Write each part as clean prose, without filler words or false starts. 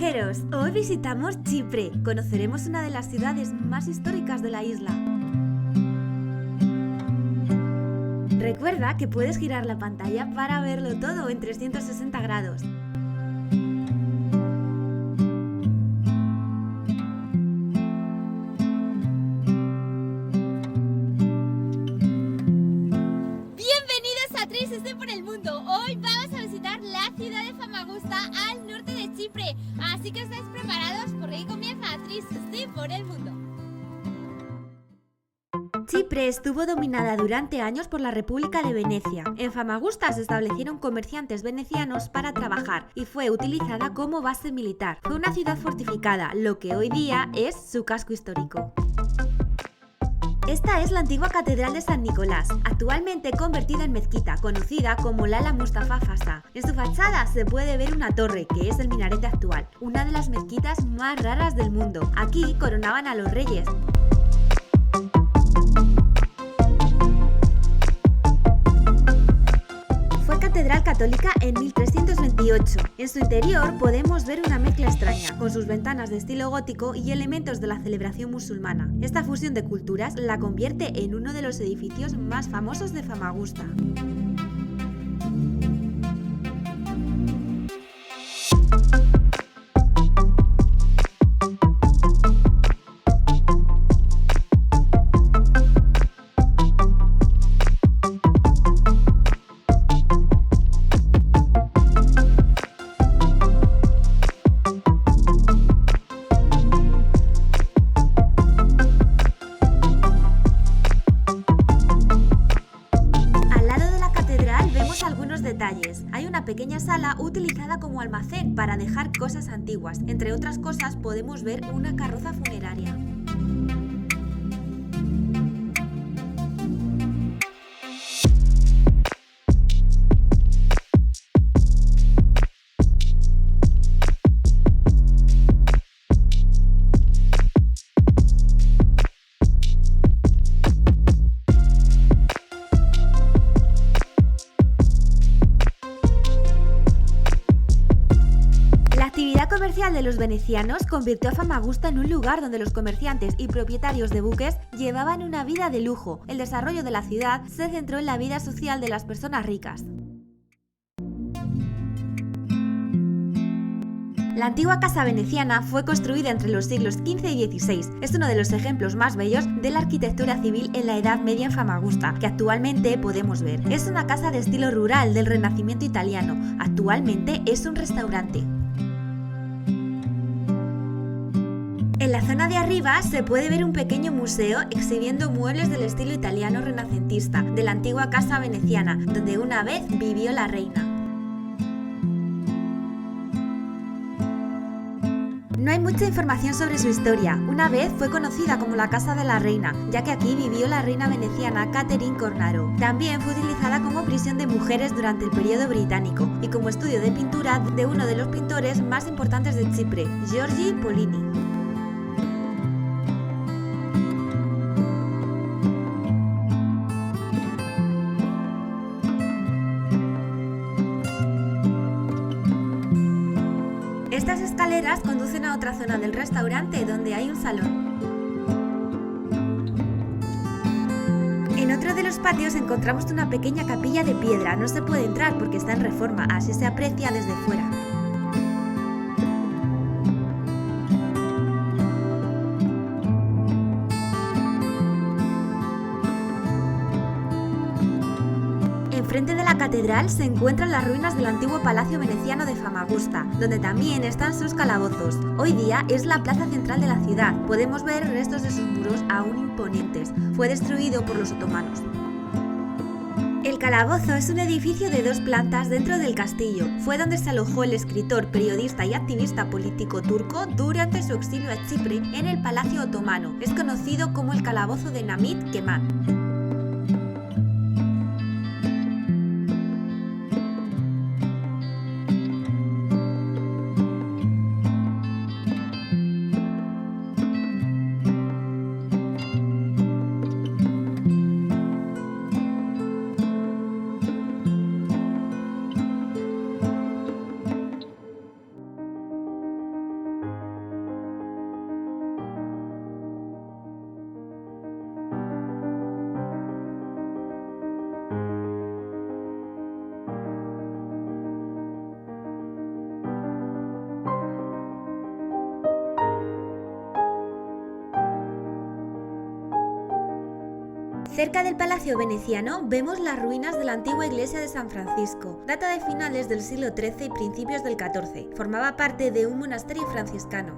Viajeros, hoy visitamos Chipre. Conoceremos una de las ciudades más históricas de la isla. Recuerda que puedes girar la pantalla para verlo todo en 360 grados. Bienvenidos a Tristes por el Mundo. Hoy vamos a visitar la ciudad de Famagusta al norte de Chipre. Así que estáis preparados porque ahí comienza Tristes por el Mundo. Chipre estuvo dominada durante años por la República de Venecia. En Famagusta se establecieron comerciantes venecianos para trabajar y fue utilizada como base militar. Fue una ciudad fortificada, lo que hoy día es su casco histórico. Esta es la antigua Catedral de San Nicolás, actualmente convertida en mezquita, conocida como Lala Mustafa Fasha. En su fachada se puede ver una torre, que es el minarete actual, una de las mezquitas más raras del mundo. Aquí coronaban a los reyes. Fue catedral católica en 1328. En su interior podemos ver una mezcla extraña, con sus ventanas de estilo gótico y elementos de la celebración musulmana. Esta fusión de culturas la convierte en uno de los edificios más famosos de Famagusta. Algunos detalles. Hay una pequeña sala utilizada como almacén para dejar cosas antiguas. Entre otras cosas podemos ver una carroza funeraria. La actividad comercial de los venecianos convirtió a Famagusta en un lugar donde los comerciantes y propietarios de buques llevaban una vida de lujo. El desarrollo de la ciudad se centró en la vida social de las personas ricas. La antigua casa veneciana fue construida entre los siglos XV y XVI. Es uno de los ejemplos más bellos de la arquitectura civil en la Edad Media en Famagusta, que actualmente podemos ver. Es una casa de estilo rural del Renacimiento italiano. Actualmente es un restaurante. En la zona de arriba se puede ver un pequeño museo exhibiendo muebles del estilo italiano renacentista de la antigua casa veneciana, donde una vez vivió la reina. No hay mucha información sobre su historia. Una vez fue conocida como la Casa de la Reina, ya que aquí vivió la reina veneciana Catherine Cornaro. También fue utilizada como prisión de mujeres durante el periodo británico y como estudio de pintura de uno de los pintores más importantes de Chipre, Giorgio Polini. Estas escaleras conducen a otra zona del restaurante donde hay un salón. En otro de los patios encontramos una pequeña capilla de piedra. No se puede entrar porque está en reforma, así se aprecia desde fuera. Enfrente de la catedral se encuentran las ruinas del antiguo palacio veneciano de Famagusta, donde también están sus calabozos. Hoy día es la plaza central de la ciudad. Podemos ver restos de sus muros aún imponentes. Fue destruido por los otomanos. El calabozo es un edificio de 2 plantas dentro del castillo. Fue donde se alojó el escritor, periodista y activista político turco durante su exilio a Chipre en el Palacio Otomano. Es conocido como el calabozo de Namit Kemal. Cerca del Palacio Veneciano vemos las ruinas de la antigua iglesia de San Francisco. Data de finales del siglo XIII y principios del XIV. Formaba parte de un monasterio franciscano.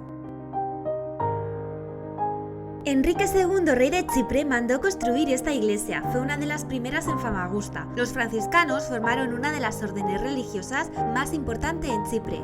Enrique II, rey de Chipre, mandó construir esta iglesia. Fue una de las primeras en Famagusta. Los franciscanos formaron una de las órdenes religiosas más importantes en Chipre.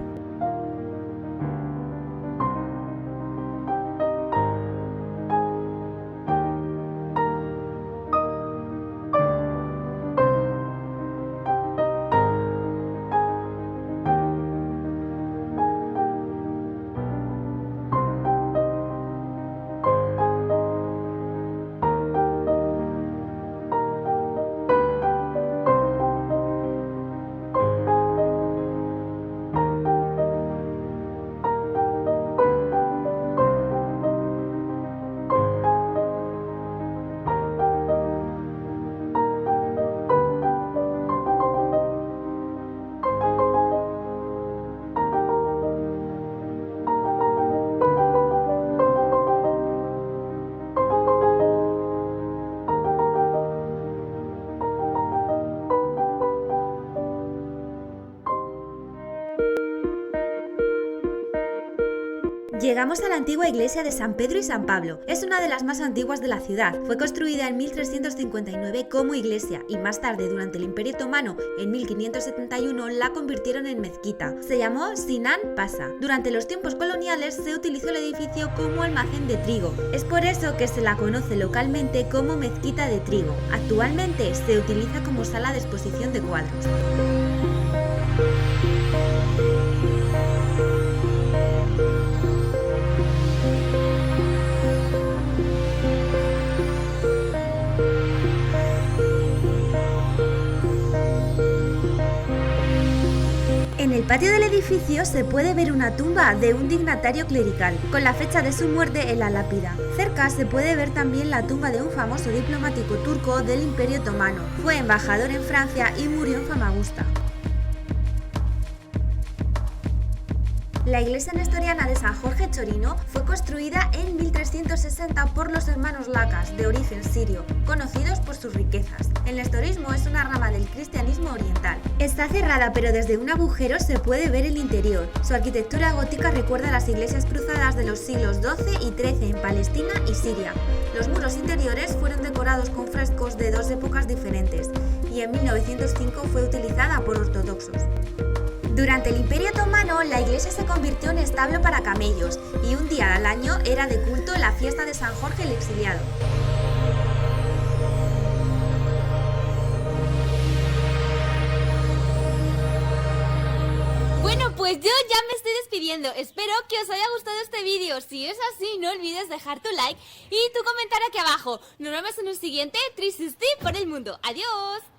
Llegamos a la antigua iglesia de San Pedro y San Pablo. Es una de las más antiguas de la ciudad. Fue construida en 1359 como iglesia y más tarde, durante el Imperio Otomano, en 1571, la convirtieron en mezquita. Se llamó Sinan Pasa. Durante los tiempos coloniales se utilizó el edificio como almacén de trigo. Es por eso que se la conoce localmente como Mezquita de Trigo. Actualmente se utiliza como sala de exposición de cuadros. En el patio del edificio se puede ver una tumba de un dignatario clerical, con la fecha de su muerte en la lápida. Cerca se puede ver también la tumba de un famoso diplomático turco del Imperio Otomano. Fue embajador en Francia y murió en Famagusta. La iglesia nestoriana de San Jorge Chorino fue construida en 1360 por los hermanos Lacas, de origen sirio, conocidos por sus riquezas. El nestorismo es una rama del cristianismo oriental. Está cerrada, pero desde un agujero se puede ver el interior. Su arquitectura gótica recuerda a las iglesias cruzadas de los siglos XII y XIII en Palestina y Siria. Los muros interiores fueron decorados con frescos de dos épocas diferentes y en 1905 fue utilizada por ortodoxos. Durante el Imperio Otomano, la iglesia se convirtió en establo para camellos y un día al año era de culto la fiesta de San Jorge el Exiliado. Bueno, pues yo ya me estoy despidiendo. Espero que os haya gustado este vídeo. Si es así, no olvides dejar tu like y tu comentario aquí abajo. Nos vemos en un siguiente 360 por el mundo. ¡Adiós!